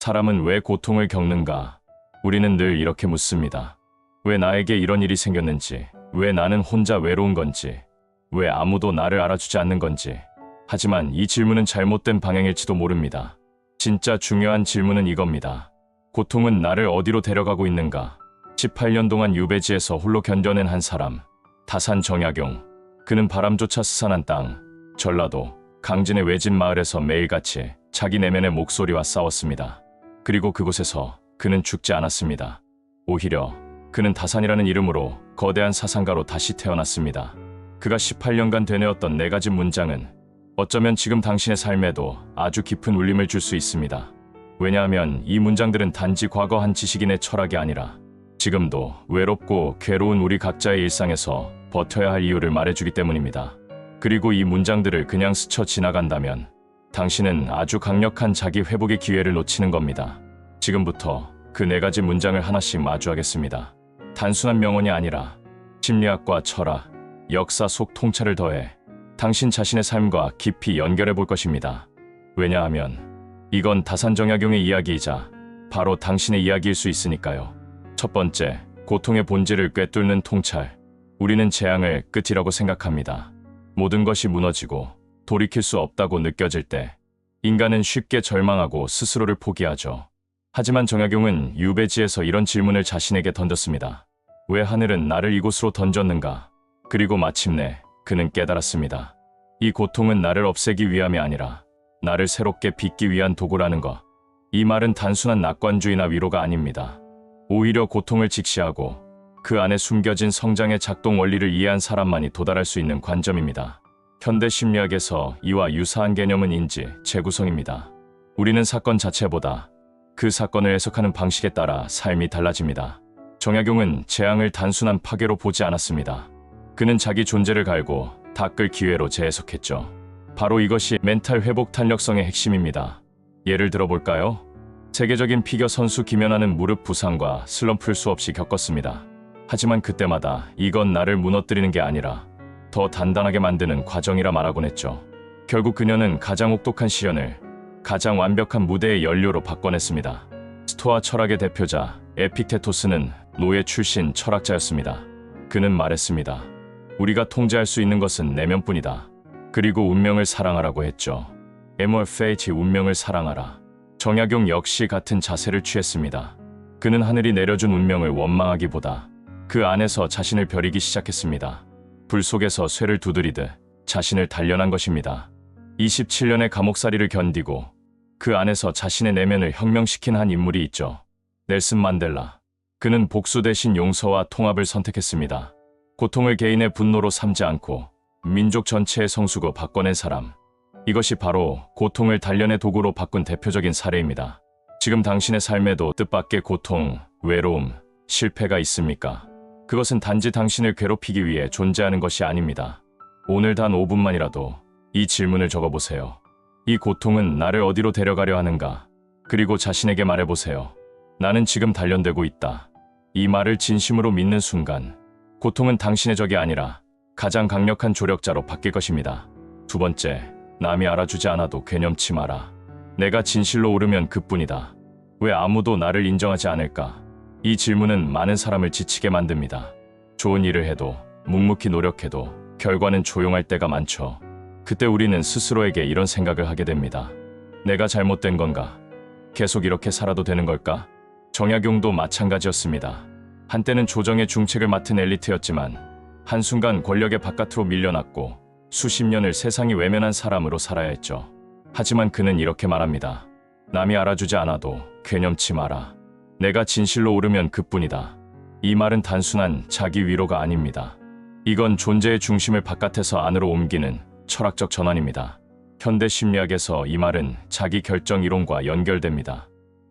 사람은 왜 고통을 겪는가? 우리는 늘 이렇게 묻습니다. 왜 나에게 이런 일이 생겼는지, 왜 나는 혼자 외로운 건지, 왜 아무도 나를 알아주지 않는 건지. 하지만 이 질문은 잘못된 방향일지도 모릅니다. 진짜 중요한 질문은 이겁니다. 고통은 나를 어디로 데려가고 있는가? 18년 동안 유배지에서 홀로 견뎌낸 한 사람, 다산 정약용. 그는 바람조차 스산한 땅, 전라도 강진의 외진 마을에서 매일같이 자기 내면의 목소리와 싸웠습니다. 그리고 그곳에서 그는 죽지 않았습니다. 오히려 그는 다산이라는 이름으로 거대한 사상가로 다시 태어났습니다. 그가 18년간 되뇌었던 4가지 문장은 어쩌면 지금 당신의 삶에도 아주 깊은 울림을 줄 수 있습니다. 왜냐하면 이 문장들은 단지 과거 한 지식인의 철학이 아니라 지금도 외롭고 괴로운 우리 각자의 일상에서 버텨야 할 이유를 말해주기 때문입니다. 그리고 이 문장들을 그냥 스쳐 지나간다면 당신은 아주 강력한 자기 회복의 기회를 놓치는 겁니다. 지금부터 그 4가지 문장을 하나씩 마주하겠습니다. 단순한 명언이 아니라 심리학과 철학, 역사 속 통찰을 더해 당신 자신의 삶과 깊이 연결해 볼 것입니다. 왜냐하면 이건 다산 정약용의 이야기이자 바로 당신의 이야기일 수 있으니까요. 첫 번째, 고통의 본질을 꿰뚫는 통찰. 우리는 재앙을 끝이라고 생각합니다. 모든 것이 무너지고 돌이킬 수 없다고 느껴질 때 인간은 쉽게 절망하고 스스로를 포기하죠. 하지만 정약용은 유배지에서 이런 질문을 자신에게 던졌습니다. 왜 하늘은 나를 이곳으로 던졌는가? 그리고 마침내 그는 깨달았습니다. 이 고통은 나를 없애기 위함이 아니라 나를 새롭게 빚기 위한 도구라는 것. 이 말은 단순한 낙관주의나 위로가 아닙니다. 오히려 고통을 직시하고 그 안에 숨겨진 성장의 작동 원리를 이해한 사람만이 도달할 수 있는 관점입니다. 현대 심리학에서 이와 유사한 개념은 인지, 재구성입니다. 우리는 사건 자체보다 그 사건을 해석하는 방식에 따라 삶이 달라집니다. 정약용은 재앙을 단순한 파괴로 보지 않았습니다. 그는 자기 존재를 갈고 닦을 기회로 재해석했죠. 바로 이것이 멘탈 회복 탄력성의 핵심입니다. 예를 들어볼까요? 세계적인 피겨 선수 김연아는 무릎 부상과 슬럼프를 수없이 겪었습니다. 하지만 그때마다 이건 나를 무너뜨리는 게 아니라 더 단단하게 만드는 과정이라 말하곤 했죠. 결국 그녀는 가장 혹독한 시련을 가장 완벽한 무대의 연료로 바꿔냈습니다. 스토아 철학의 대표자 에픽테토스는 노예 출신 철학자였습니다. 그는 말했습니다. 우리가 통제할 수 있는 것은 내면뿐이다. 그리고 운명을 사랑하라고 했죠. 에몰 페이티, 운명을 사랑하라. 정약용 역시 같은 자세를 취했습니다. 그는 하늘이 내려준 운명을 원망하기보다 그 안에서 자신을 벼리기 시작했습니다. 불 속에서 쇠를 두드리듯 자신을 단련한 것입니다. 27년의 감옥살이를 견디고 그 안에서 자신의 내면을 혁명시킨 한 인물이 있죠. 넬슨 만델라. 그는 복수 대신 용서와 통합을 선택했습니다. 고통을 개인의 분노로 삼지 않고 민족 전체의 성수로 바꿔낸 사람. 이것이 바로 고통을 단련의 도구로 바꾼 대표적인 사례입니다. 지금 당신의 삶에도 뜻밖의 고통, 외로움, 실패가 있습니까? 그것은 단지 당신을 괴롭히기 위해 존재하는 것이 아닙니다. 오늘 단 5분만이라도 이 질문을 적어보세요. 이 고통은 나를 어디로 데려가려 하는가? 그리고 자신에게 말해보세요. 나는 지금 단련되고 있다. 이 말을 진심으로 믿는 순간 고통은 당신의 적이 아니라 가장 강력한 조력자로 바뀔 것입니다. 두 번째, 남이 알아주지 않아도 괴념치 마라. 내가 진실로 오르면 그뿐이다. 왜 아무도 나를 인정하지 않을까? 이 질문은 많은 사람을 지치게 만듭니다. 좋은 일을 해도 묵묵히 노력해도 결과는 조용할 때가 많죠. 그때 우리는 스스로에게 이런 생각을 하게 됩니다. 내가 잘못된 건가? 계속 이렇게 살아도 되는 걸까? 정약용도 마찬가지였습니다. 한때는 조정의 중책을 맡은 엘리트였지만 한순간 권력의 바깥으로 밀려났고 수십 년을 세상이 외면한 사람으로 살아야 했죠. 하지만 그는 이렇게 말합니다. 남이 알아주지 않아도 괴념치 마라. 내가 진실로 오르면 그뿐이다. 이 말은 단순한 자기 위로가 아닙니다. 이건 존재의 중심을 바깥에서 안으로 옮기는 철학적 전환입니다. 현대 심리학에서 이 말은 자기 결정 이론과 연결됩니다.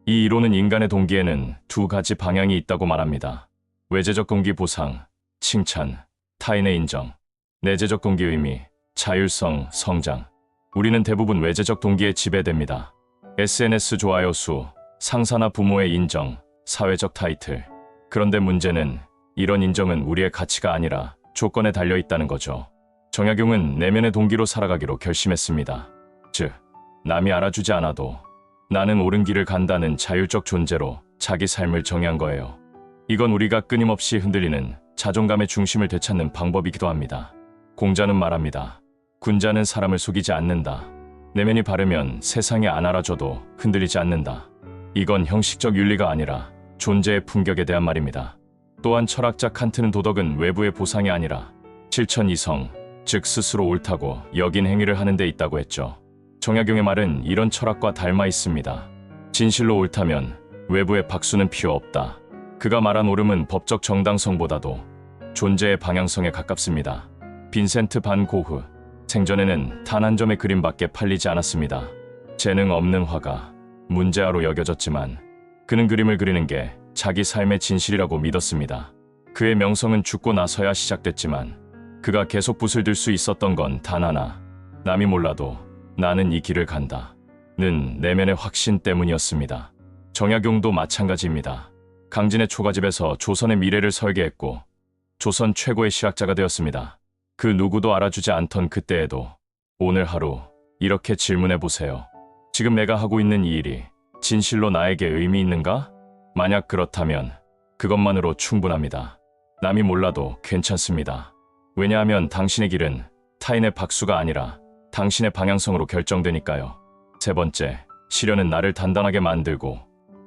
이 이론은 인간의 동기에는 2가지 방향이 있다고 말합니다. 외재적 동기 보상, 칭찬, 타인의 인정. 내재적 동기 의미, 자율성, 성장. 우리는 대부분 외재적 동기에 지배됩니다. SNS 좋아요 수, 상사나 부모의 인정, 사회적 타이틀. 그런데 문제는 이런 인정은 우리의 가치가 아니라 조건에 달려 있다는 거죠. 정약용은 내면의 동기로 살아가기로 결심했습니다. 즉, 남이 알아주지 않아도 나는 옳은 길을 간다는 자율적 존재로 자기 삶을 정의한 거예요. 이건 우리가 끊임없이 흔들리는 자존감의 중심을 되찾는 방법이기도 합니다. 공자는 말합니다. 군자는 사람을 속이지 않는다. 내면이 바르면 세상이 안 알아줘도 흔들리지 않는다. 이건 형식적 윤리가 아니라 존재의 품격에 대한 말입니다. 또한 철학자 칸트는 도덕은 외부의 보상이 아니라 실천이성, 즉 스스로 옳다고 여긴 행위를 하는 데 있다고 했죠. 정약용의 말은 이런 철학과 닮아 있습니다. 진실로 옳다면 외부의 박수는 필요 없다. 그가 말한 옳음은 법적 정당성보다도 존재의 방향성에 가깝습니다. 빈센트 반 고흐, 생전에는 단 한 점의 그림밖에 팔리지 않았습니다. 재능 없는 화가, 문제아로 여겨졌지만 그는 그림을 그리는 게 자기 삶의 진실이라고 믿었습니다. 그의 명성은 죽고 나서야 시작됐지만 그가 계속 붓을 들 수 있었던 건 단 하나, 남이 몰라도 나는 이 길을 간다 는 내면의 확신 때문이었습니다. 정약용도 마찬가지입니다. 강진의 초가집에서 조선의 미래를 설계했고 조선 최고의 실학자가 되었습니다. 그 누구도 알아주지 않던 그때에도 오늘 하루 이렇게 질문해보세요. 지금 내가 하고 있는 이 일이 진실로 나에게 의미 있는가? 만약 그렇다면 그것만으로 충분합니다. 남이 몰라도 괜찮습니다. 왜냐하면 당신의 길은 타인의 박수가 아니라 당신의 방향성으로 결정되니까요. 세 번째, 시련은 나를 단단하게 만들고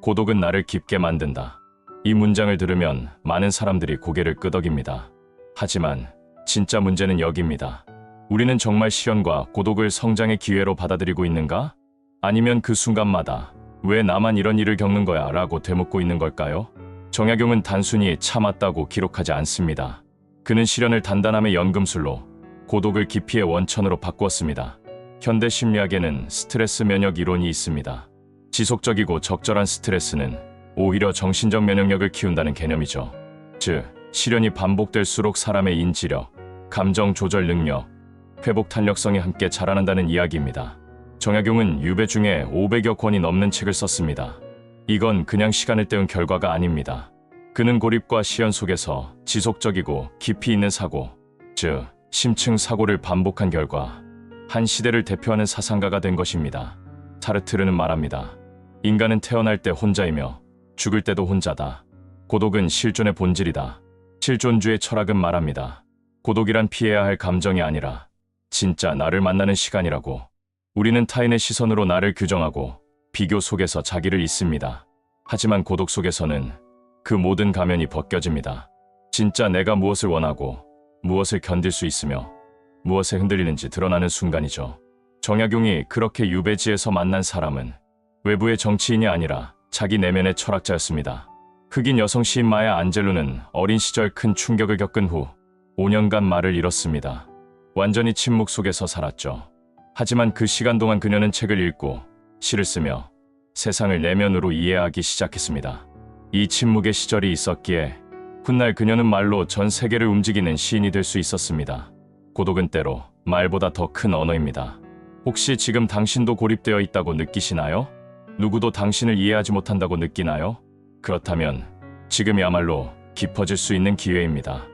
고독은 나를 깊게 만든다. 이 문장을 들으면 많은 사람들이 고개를 끄덕입니다. 하지만 진짜 문제는 여기입니다. 우리는 정말 시련과 고독을 성장의 기회로 받아들이고 있는가? 아니면 그 순간마다 왜 나만 이런 일을 겪는 거야? 라고 되묻고 있는 걸까요? 정약용은 단순히 참았다고 기록하지 않습니다. 그는 시련을 단단함의 연금술로, 고독을 기피의 원천으로 바꾸었습니다. 현대 심리학에는 스트레스 면역 이론이 있습니다. 지속적이고 적절한 스트레스는 오히려 정신적 면역력을 키운다는 개념이죠. 즉, 시련이 반복될수록 사람의 인지력, 감정 조절 능력, 회복 탄력성이 함께 자라난다는 이야기입니다. 정약용은 유배 중에 500여 권이 넘는 책을 썼습니다. 이건 그냥 시간을 때운 결과가 아닙니다. 그는 고립과 시연 속에서 지속적이고 깊이 있는 사고, 즉 심층 사고를 반복한 결과 한 시대를 대표하는 사상가가 된 것입니다. 사르트르는 말합니다. 인간은 태어날 때 혼자이며 죽을 때도 혼자다. 고독은 실존의 본질이다. 실존주의 철학은 말합니다. 고독이란 피해야 할 감정이 아니라 진짜 나를 만나는 시간이라고. 우리는 타인의 시선으로 나를 규정하고 비교 속에서 자기를 잊습니다. 하지만 고독 속에서는 그 모든 가면이 벗겨집니다. 진짜 내가 무엇을 원하고 무엇을 견딜 수 있으며 무엇에 흔들리는지 드러나는 순간이죠. 정약용이 그렇게 유배지에서 만난 사람은 외부의 정치인이 아니라 자기 내면의 철학자였습니다. 흑인 여성 시인 마야 안젤루는 어린 시절 큰 충격을 겪은 후 5년간 말을 잃었습니다. 완전히 침묵 속에서 살았죠. 하지만 그 시간 동안 그녀는 책을 읽고 시를 쓰며 세상을 내면으로 이해하기 시작했습니다. 이 침묵의 시절이 있었기에 훗날 그녀는 말로 전 세계를 움직이는 시인이 될 수 있었습니다. 고독은 때로 말보다 더 큰 언어입니다. 혹시 지금 당신도 고립되어 있다고 느끼시나요? 누구도 당신을 이해하지 못한다고 느끼나요? 그렇다면 지금이야말로 깊어질 수 있는 기회입니다.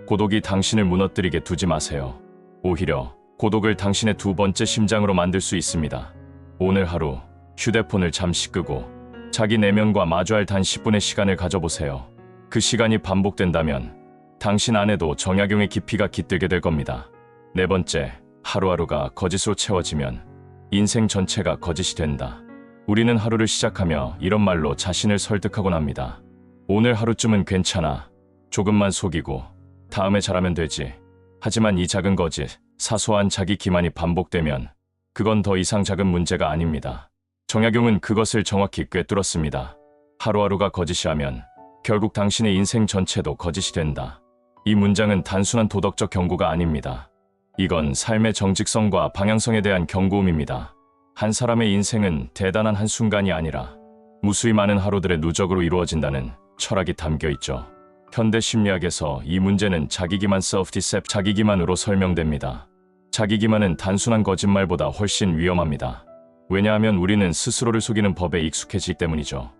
고독이 당신을 무너뜨리게 두지 마세요. 오히려 고독을 당신의 두 번째 심장으로 만들 수 있습니다. 오늘 하루 휴대폰을 잠시 끄고 자기 내면과 마주할 단 10분의 시간을 가져보세요. 그 시간이 반복된다면 당신 안에도 정약용의 깊이가 깃들게 될 겁니다. 네 번째, 하루하루가 거짓으로 채워지면 인생 전체가 거짓이 된다. 우리는 하루를 시작하며 이런 말로 자신을 설득하곤 합니다. 오늘 하루쯤은 괜찮아. 조금만 속이고 다음에 잘하면 되지. 하지만 이 작은 거짓, 사소한 자기 기만이 반복되면 그건 더 이상 작은 문제가 아닙니다. 정약용은 그것을 정확히 꿰뚫었습니다. 하루하루가 거짓이라면 결국 당신의 인생 전체도 거짓이 된다. 이 문장은 단순한 도덕적 경고가 아닙니다. 이건 삶의 정직성과 방향성에 대한 경고음입니다. 한 사람의 인생은 대단한 한순간이 아니라 무수히 많은 하루들의 누적으로 이루어진다는 철학이 담겨 있죠. 현대 심리학에서 이 문제는 자기기만 self-deception, 자기기만으로 설명됩니다. 자기기만은 단순한 거짓말보다 훨씬 위험합니다. 왜냐하면 우리는 스스로를 속이는 법에 익숙해지기 때문이죠.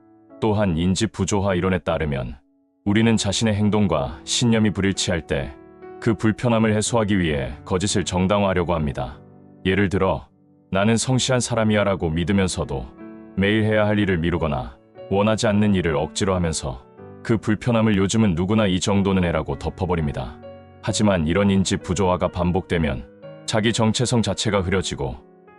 또한 인지 부조화 이론에 따르면 우리는 자신의 행동과 신념이 불일치할 때 그 불편함을 해소하기 위해 거짓을 정당화하려고 합니다. 예를 들어 나는 성실한 사람이야 라고 믿으면서도 매일 해야 할 일을 미루거나 원하지 않는 일을 억지로 하면서 그 불편함을 요즘은 누구나 이 정도는 해라고 덮어버립니다. 하지만 이런 인지 부조화가 반복되면 자기 정체성 자체가 흐려지고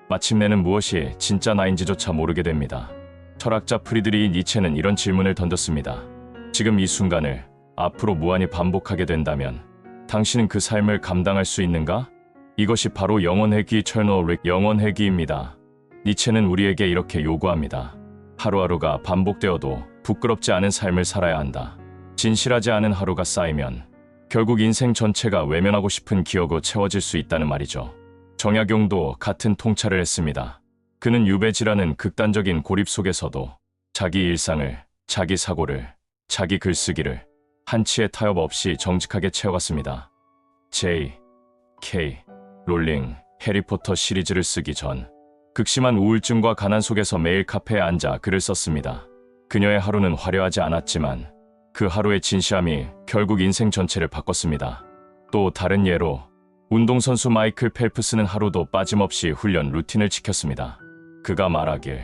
마침내는 무엇이 진짜 나인지조차 모르게 됩니다. 철학자 프리드리히 니체는 이런 질문을 던졌습니다. 지금 이 순간을 앞으로 무한히 반복하게 된다면 당신은 그 삶을 감당할 수 있는가? 이것이 바로 영혼회귀 영혼회귀입니다. 니체는 우리에게 이렇게 요구합니다. 하루하루가 반복되어도 부끄럽지 않은 삶을 살아야 한다. 진실하지 않은 하루가 쌓이면 결국 인생 전체가 외면하고 싶은 기억으로 채워질 수 있다는 말이죠. 정약용도 같은 통찰을 했습니다. 그는 유배지라는 극단적인 고립 속에서도 자기 일상을, 자기 사고를, 자기 글쓰기를 한치의 타협 없이 정직하게 채워갔습니다. J.K. 롤링 해리포터 시리즈를 쓰기 전 극심한 우울증과 가난 속에서 매일 카페에 앉아 글을 썼습니다. 그녀의 하루는 화려하지 않았지만 그 하루의 진시함이 결국 인생 전체를 바꿨습니다. 또 다른 예로 운동선수 마이클 펠프스는 하루도 빠짐없이 훈련 루틴을 지켰습니다. 그가 말하길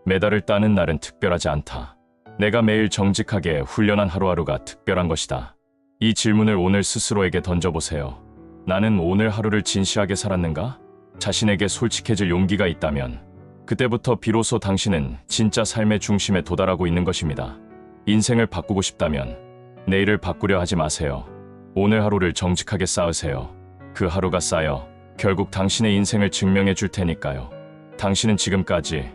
메달을 따는 날은 특별하지 않다. 내가 매일 정직하게 훈련한 하루하루가 특별한 것이다. 이 질문을 오늘 스스로에게 던져보세요. 나는 오늘 하루를 진실하게 살았는가? 자신에게 솔직해질 용기가 있다면 그때부터 비로소 당신은 진짜 삶의 중심에 도달하고 있는 것입니다. 인생을 바꾸고 싶다면 내일을 바꾸려 하지 마세요. 오늘 하루를 정직하게 쌓으세요. 그 하루가 쌓여 결국 당신의 인생을 증명해 줄 테니까요. 당신은 지금까지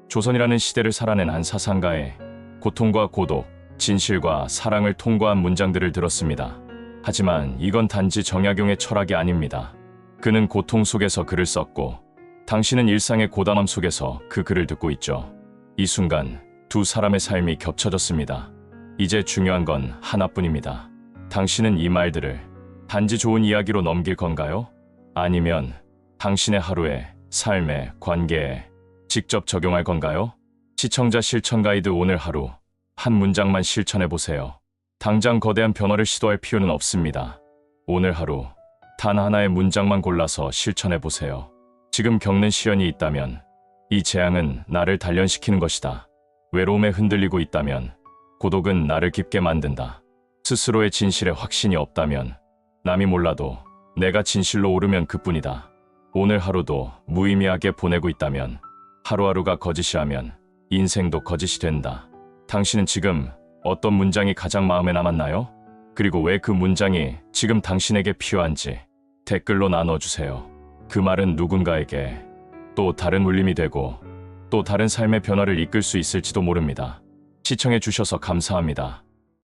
조선이라는 시대를 살아낸 한 사상가의 고통과 고독, 진실과 사랑을 통과한 문장들을 들었습니다. 하지만 이건 단지 정약용의 철학이 아닙니다. 그는 고통 속에서 글을 썼고 당신은 일상의 고단함 속에서 그 글을 듣고 있죠. 이 순간 두 사람의 삶이 겹쳐졌습니다. 이제 중요한 건 하나뿐입니다. 당신은 이 말들을 단지 좋은 이야기로 넘길 건가요? 아니면 당신의 하루에, 삶에, 관계에 직접 적용할 건가요? 시청자 실천 가이드 오늘 하루 한 문장만 실천해 보세요. 당장 거대한 변화를 시도할 필요는 없습니다. 오늘 하루 단 하나의 문장만 골라서 실천해 보세요. 지금 겪는 시련이 있다면 이 재앙은 나를 단련시키는 것이다. 외로움에 흔들리고 있다면 고독은 나를 깊게 만든다. 스스로의 진실에 확신이 없다면 남이 몰라도 내가 진실로 오르면 그뿐이다. 오늘 하루도 무의미하게 보내고 있다면 하루하루가 거짓이라면 인생도 거짓이 된다. 당신은 지금 어떤 문장이 가장 마음에 남았나요? 그리고 왜 그 문장이 지금 당신에게 필요한지 댓글로 나눠주세요. 그 말은 누군가에게 또 다른 울림이 되고 또 다른 삶의 변화를 이끌 수 있을지도 모릅니다. 시청해 주셔서 감사합니다.